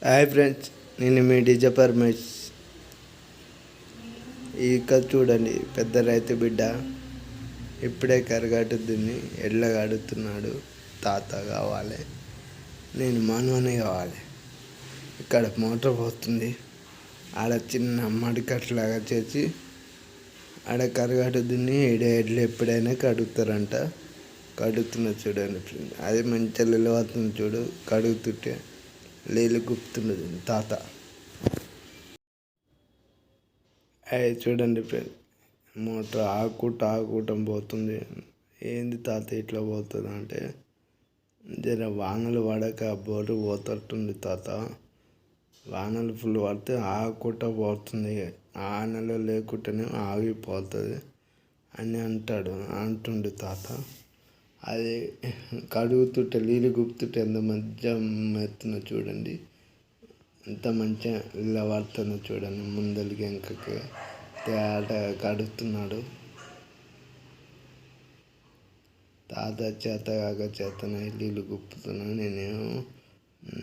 Hi friends, నేను మీ DJ Paramesh. ఇక్కడ చూడండి, పెద్ద రైతు బిడ్డ ఇప్పుడే కరగట్టు దున్ని ఎడ్లగా అడుగుతున్నాడు. తాత కావాలి, నేను మనవనే కావాలి. ఇక్కడ మోటార్ పోతుంది, ఆడ చిన్న మడికట్లాగా చేసి ఆడ కరగట్టు దున్ని ఎడ్లు ఎప్పుడైనా కడుగుతారంట. కడుగుతున్నా చూడండి ఫ్రెండ్, అది మంచిగా నిలబడుతుంది చూడు. కడుగుతుంటే నీళ్ళు గుప్తున్నది తాత. అది చూడండి ఫ్రెండ్, మోటార్ ఆకుటం పోతుంది. ఏంది తాత ఇట్లా పోతుంది అంటే, జర వానలు పడక బోరు పోతట్టుంది తాత. వానలు ఫుల్ పడితే ఆకుట పోతుంది, వానలు లేకుంటేనే ఆగిపోతుంది అని అంటుండు తాత. అది కడుగుతుంటే నీళ్ళు గుప్తుంటే ఎంత మంచిగా మెత్తున చూడండి, ఎంత మంచిగా ఇలా పడుతుందో చూడండి. ముందరికి వెనకకి తేటగా కడుగుతున్నాడు తాత. చేతన నీళ్ళు గుప్పుతున్నాను.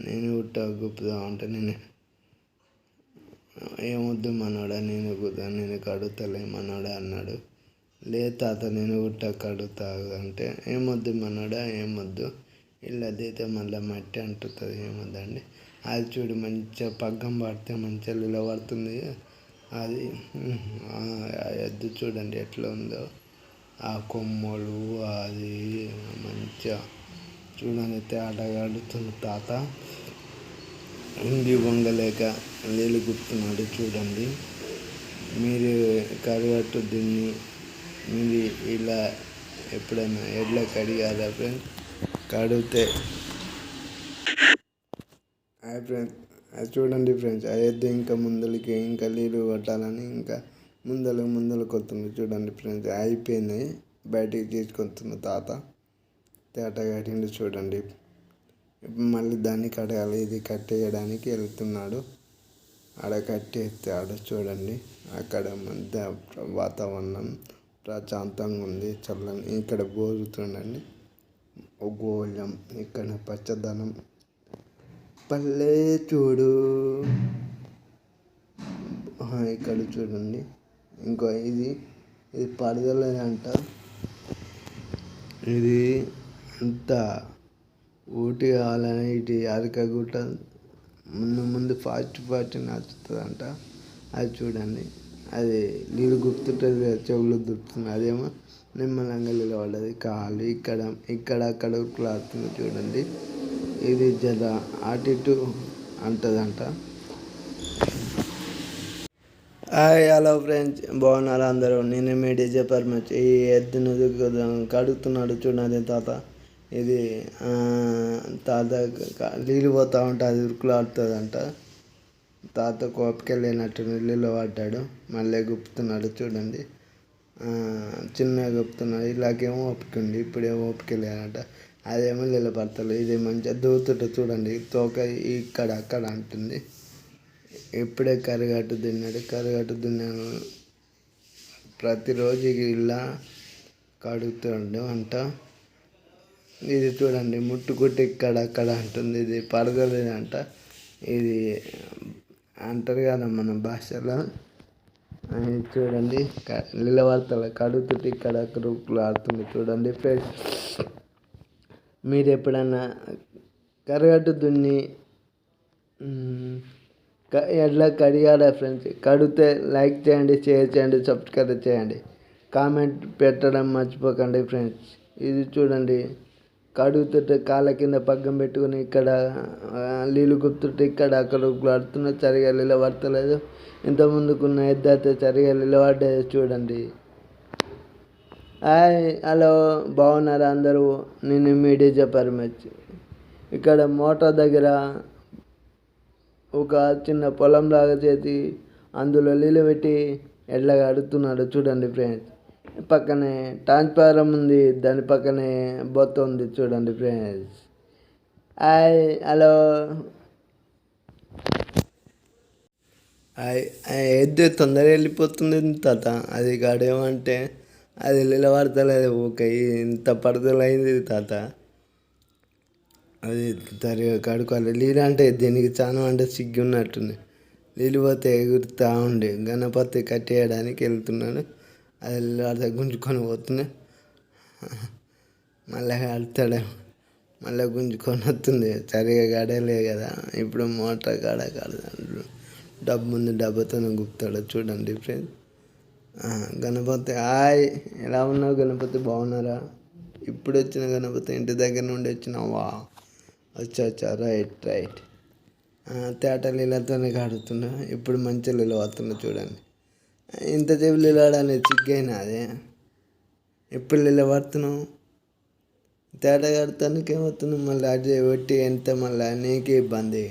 నేను గుట్ట గుప్పుదామంటే ఏమొద్దు మనోడా, నేను కడుగుతలే మనోడా అన్నాడు. లే తాత, నేను గుట్ట కడుగుతా అంటే, ఏమొద్దు మనోడా, ఏమొద్దు, ఇల్లదైతే మళ్ళీ మట్టి అంటుతుంది, ఏమొద్దండి. అది చూడు, మంచిగా పగ్గం పడితే మంచిగా నిలబడుతుంది. అది ఎద్దు చూడండి ఎట్లా ఉందో, ఆ కొమ్మలు అది మంచిగా చూడండి తేటగా అడుగుతుంది తాత. ఇండి వంగలేక నీళ్ళు గుర్తున్నాడు చూడండి. మీరు కరగట్టు దున్ని మీరు ఇలా ఎప్పుడైనా ఎడ్ల కడిగారా ఫ్రెండ్స్? కడిగితే ఫ్రెండ్స్ అది చూడండి ఫ్రెండ్స్, అయితే ఇంకా ముందలకి ఇంకా నీళ్ళు కొట్టాలని ఇంకా ముందలకు వస్తుంది చూడండి ఫ్రెండ్స్. అయిపోయింది, బయటికి తీసుకొస్తున్న తాత. తేట కట్టిండు చూడండి. ఇప్పుడు మళ్ళీ దాన్ని కడగాలి, ఇది కట్టేయడానికి వెళ్తున్నాడు. ఆడ కట్టేస్తాడు చూడండి. అక్కడ మధ్య వాతావరణం ప్రశాంతంగా ఉంది, చల్లని. ఇక్కడ బోరు చూడండి, గోళం, ఇక్కడ పచ్చదనం, పల్లె చూడు. ఇక్కడ చూడండి, ఇంకో ఇది పడదలేదంట. ఇది అంతా ఊటి కావాలని ఇటు అరకగుట్ట ముందు ఫాస్ట్ నచ్చుతుందంట. అది చూడండి, అది నీళ్ళు గుర్తుంటుంది, చెవులు దుడుతుంది. అదేమో నిమ్మలంగా నిలబడ్డది. కాలు ఇక్కడ అక్కడ ఉరుకులాడుతుంది చూడండి. ఇది జర అటు ఇటు అంటదంట. హలో ఫ్రెండ్స్, బాగున్నారు అందరూ? నేను మీ డీజే పరమేష్. ఈ ఎద్దును కడుగుతున్నాడు చూడండి తాత. ఇది తాత నీళ్ళు పోతూ ఉంటే అది ఉరుకులాడుతుందంట. తాత కోపిక లేనట్టు నీళ్ళలో పడ్డాడు, మళ్ళీ గుప్పుతున్నాడు చూడండి. చిన్నగా గుప్పుతున్నాడు. ఇలాగేమో ఓపిక ఉంది, ఇప్పుడేమో ఓపిక లేనట. అదేమో నిలబడతలేదు. ఇది మంచిగా దూతుంట చూడండి, తోక ఇక్కడ అక్కడ అంటుంది. ఇప్పుడే కరగట్టు దున్నాను. ప్రతిరోజు ఇలా కడుగుతుండు అంట. ఇది చూడండి, ముట్టుకుంటే ఇక్కడ అక్కడ అంటుంది. ఇది పడదలేదంట. ఇది అంటారు కదా మన భాషలో. చూడండి, నిలబడతలే, కడుగుతుంటే ఇక్కడ అక్కడ ఆడుతుంది చూడండి ఫ్రెండ్స్. మీరు ఎప్పుడన్నా కరగట్టు దున్ని ఎట్లా కడిగారా ఫ్రెండ్స్? కడిగితే లైక్ చేయండి, షేర్ చేయండి, సబ్స్క్రైబ్ చేయండి, కామెంట్ పెట్టడం మర్చిపోకండి ఫ్రెండ్స్. ఇది చూడండి, కడుగుతుంటే కాళ్ళ కింద పగ్గం పెట్టుకుని ఇక్కడ నీళ్ళు గుప్తుంటే ఇక్కడ అక్కడ పడుతున్న సరిగా నిలబడతలేదు. ఇంత ముందుకున్న ఎద్దు అయితే సరిగా నిలబడ్డది చూడండి. హలో, బాగున్నారా అందరూ? నేను మీ డీజే పరమేష్. ఇక్కడ మోటార్ దగ్గర ఒక చిన్న పొలం లాగా చేసి అందులో నీళ్ళు పెట్టి ఎడ్లగా అడుగుతున్నాడు చూడండి ఫ్రెండ్స్. పక్కనే ట్రాన్స్ఫారం ఉంది, దాని పక్కనే బొత్త ఉంది చూడండి ఫ్రెండ్స్. హలో, ఎద్దు తొందరగా వెళ్ళిపోతుంది తాత. అది కాడేమంటే అది నిలబడతలేదు, ఓకే ఇంత పడతలైంది తాత. అది సరిగా కడుక్కోవాలి. నీళ్ళు అంటే దీనికి చాలా అంటే సిగ్గు ఉన్నట్టుంది. నీళ్ళు పోతే ఎగురుతూ ఉండే గణపతి కట్టేయడానికి వెళ్తున్నాడు. అది అలా గుంజుకొని పోతున్నాయి. మళ్ళీ కడతాడు, మళ్ళీ గుంజుకొని వస్తుంది. సరిగా కడలే కదా. ఇప్పుడు మోటార్ కడతాడు. డబ్బు ముందు డబ్బుతో గుప్తాడు. చూడండి ఫ్రెండ్స్. గణపతి హాయ్, ఎలా ఉన్నావు గణపతి? బాగున్నారా? ఇప్పుడు వచ్చిన గణపతి, ఇంటి దగ్గర నుండి వచ్చినావా? వచ్చా రైట్. తేట నీళ్ళతోనే కాడుతున్నా. ఇప్పుడు మంచి నీళ్ళు వస్తున్నా చూడండి. ఇంతసేపు నీళ్ళు ఆడని చిగ్గైనా అదే. ఎప్పుడు నీళ్ళు పడుతున్నావు? తేట కడతానికి ఏమవుతున్నావు? మళ్ళీ అటు పెట్టి ఎంత మళ్ళీ నీకే ఇబ్బంది.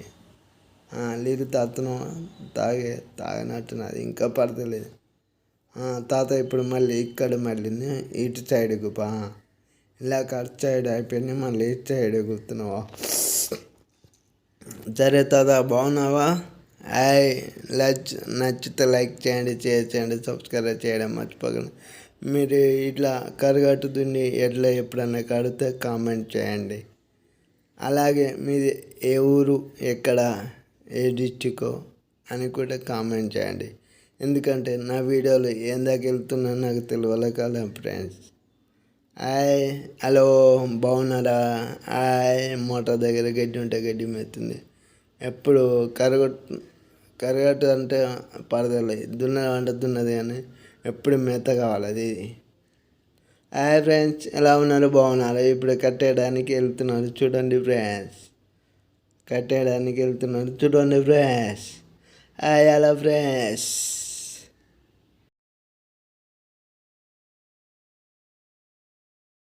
నీళ్ళు తాగుతున్నావా? తాగనట్టున్నది, ఇంకా పడతలేదు. తాత ఇప్పుడు మళ్ళీ ఇక్కడ మళ్ళీ ఇటు సైడ్కు ఇలా అటు సైడ్ అయిపోయింది, మళ్ళీ ఇటు సైడ్ కూర్చున్నావా? సరే తాత, బాగున్నావా? హాయ్, నచ్చితే లైక్ చేయండి, షేర్ చేయండి, సబ్స్క్రైబ్ చేయడం మర్చిపోకండి. మీరు ఇట్లా కరగట్టు దున్ని ఎట్లా ఎప్పుడన్నా కడితే కామెంట్ చేయండి. అలాగే మీది ఏ ఊరు, ఎక్కడ, ఏ డిస్టికో అని కూడా కామెంట్ చేయండి. ఎందుకంటే నా వీడియోలు ఏం దాకా వెళ్తున్నా నాకు తెలియాలి కదా ఫ్రెండ్స్. హాయ్, హలో, బాగున్నారా? హాయ్, మోటార్ దగ్గర గడ్డి ఉంటే గడ్డి మెత్తుంది. ఎప్పుడు కరగట్టు అంటే పడదలే, దున్నది దున్నది కానీ ఎప్పుడు మెత్త కావాలి అది. హాయ్ ఫ్రెండ్స్, ఎలా ఉన్నారు? బాగున్నారు? ఇప్పుడు కట్టేయడానికి వెళ్తున్నారు చూడండి ఫ్రెండ్స్. కట్టేయడానికి వెళ్తున్నారు చూడండి ఫ్రెండ్స్. Hi, hello friends.